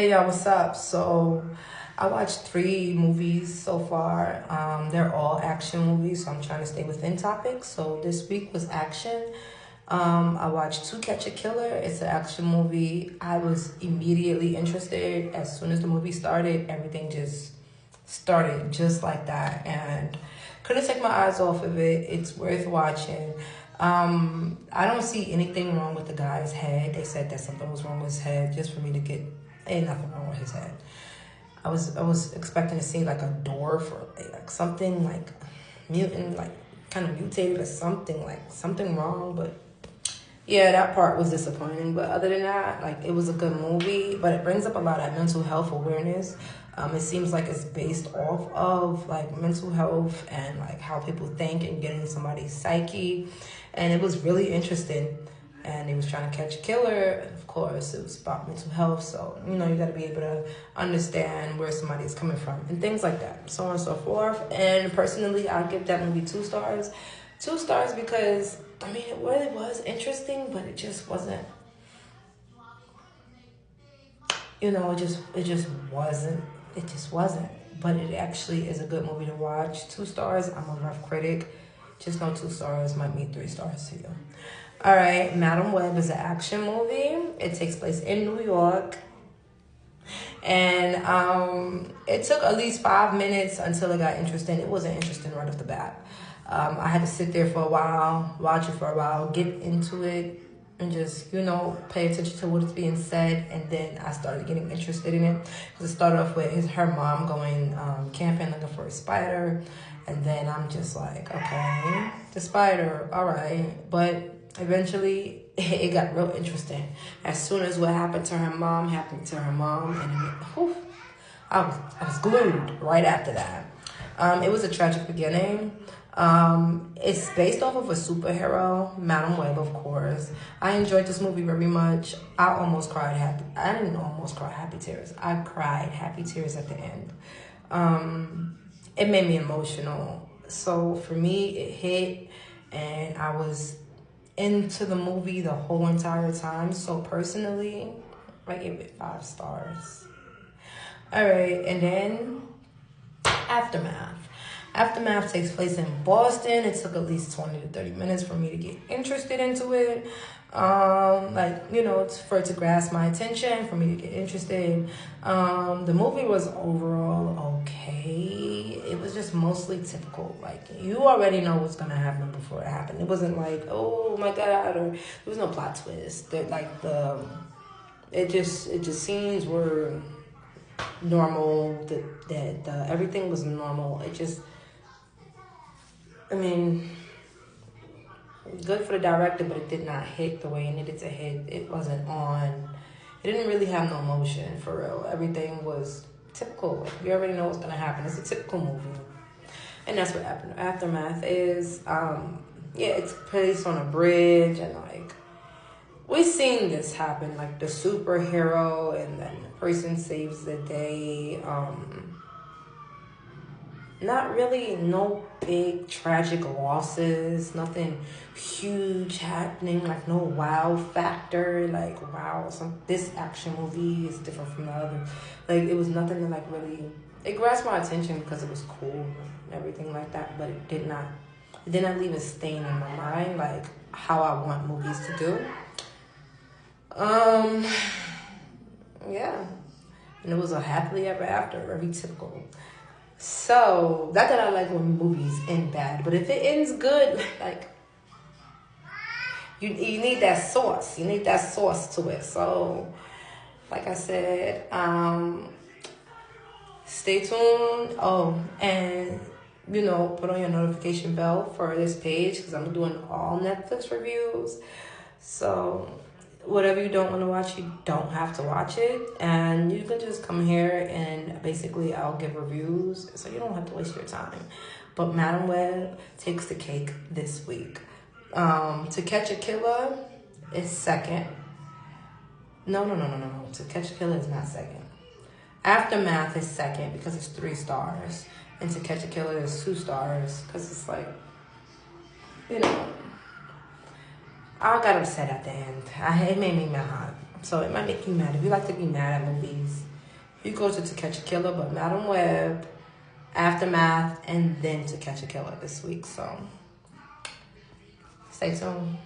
Hey y'all, what's up? So I watched 3 movies so far. They're all action movies, so I'm trying to stay within topics. So this week was action. I watched To Catch a Killer. It's an action movie. I was immediately interested. As soon as the movie started, everything just started just like that. And couldn't take my eyes off of it. It's worth watching. I don't see anything wrong with the guy's head. They said that something was wrong with his head just for me to get, ain't nothing wrong with his head. I was expecting to see like a dwarf or like something like mutant, like kind of mutated or something, like something wrong. But yeah, that part was disappointing. But other than that, like it was a good movie, but it brings up a lot of mental health awareness. It seems like it's based off of like mental health and like how people think and getting somebody's psyche. And it was really interesting. And he was trying to catch a killer. And of course, it was about mental health. So, you know, you got to be able to understand where somebody is coming from and things like that. So on and so forth. And personally, I give that movie 2 stars. 2 stars because, I mean, it really was interesting, but it just wasn't, you know, it just wasn't. But it actually is a good movie to watch. 2 stars, I'm a rough critic. Just know 2 stars might mean 3 stars to you. All right, Madam Web is an action movie. It takes place in New York. And it took at least 5 minutes until it got interesting. It wasn't interesting right off the bat. I had to sit there for a while, watch it for a while, get into it, and just, you know, pay attention to what is being said. And then I started getting interested in it. Because it started off with her mom going camping looking for a spider. And then I'm just like, okay, the spider, all right. But eventually, it got real interesting. As soon as what happened to her mom happened to her mom, and whew, I was glued right after that. It was a tragic beginning. It's based off of a superhero, Madam Web, of course. I enjoyed this movie very much. I almost cried happy. I didn't almost cry happy tears. I cried happy tears at the end. It made me emotional. So for me, it hit, and I was into the movie the whole entire time. So personally, I give it 5 stars. All right, and then Aftermath. Aftermath takes place in Boston. It took at least 20 to 30 minutes for me to get interested into it. Like, you know, for it to grasp my attention, for me to get interested. The movie was overall okay. It was just mostly typical. Like, you already know what's gonna happen before it happened. It wasn't like, oh my god, or there was no plot twist. It just scenes were normal. Everything was normal. I mean, good for the director, but it did not hit the way it needed to hit. It wasn't on. It didn't really have no emotion, for real. Everything was typical. You already know what's going to happen. It's a typical movie. And that's what happened. Aftermath is, it's placed on a bridge, and, like, we've seen this happen. Like, the superhero, and then the person saves the day. Not really no big tragic losses, nothing huge happening, like no wow factor, like wow, this action movie is different from the other. Like it was nothing that like really, it grasped my attention because it was cool and everything like that, but it did not leave a stain in my mind like how I want movies to do. Yeah. And it was a happily ever after, very typical. So, not that I like when movies end bad, but if it ends good, like, you need that sauce. You need that sauce to it. So, like I said, stay tuned. Oh, and, you know, put on your notification bell for this page because I'm doing all Netflix reviews. So, whatever you don't want to watch, you don't have to watch it. And you can just come here and basically I'll give reviews so you don't have to waste your time. But Madam Web takes the cake this week. To Catch a Killer is second. No. To Catch a Killer is not second. Aftermath is second because it's 3 stars. And To Catch a Killer is 2 stars because it's like, you know, I got upset at the end. It made me mad. So it might make you mad. If you like to be mad at movies, You go to Catch a Killer, but Madam Web, Aftermath, and then To Catch a Killer this week. So stay tuned.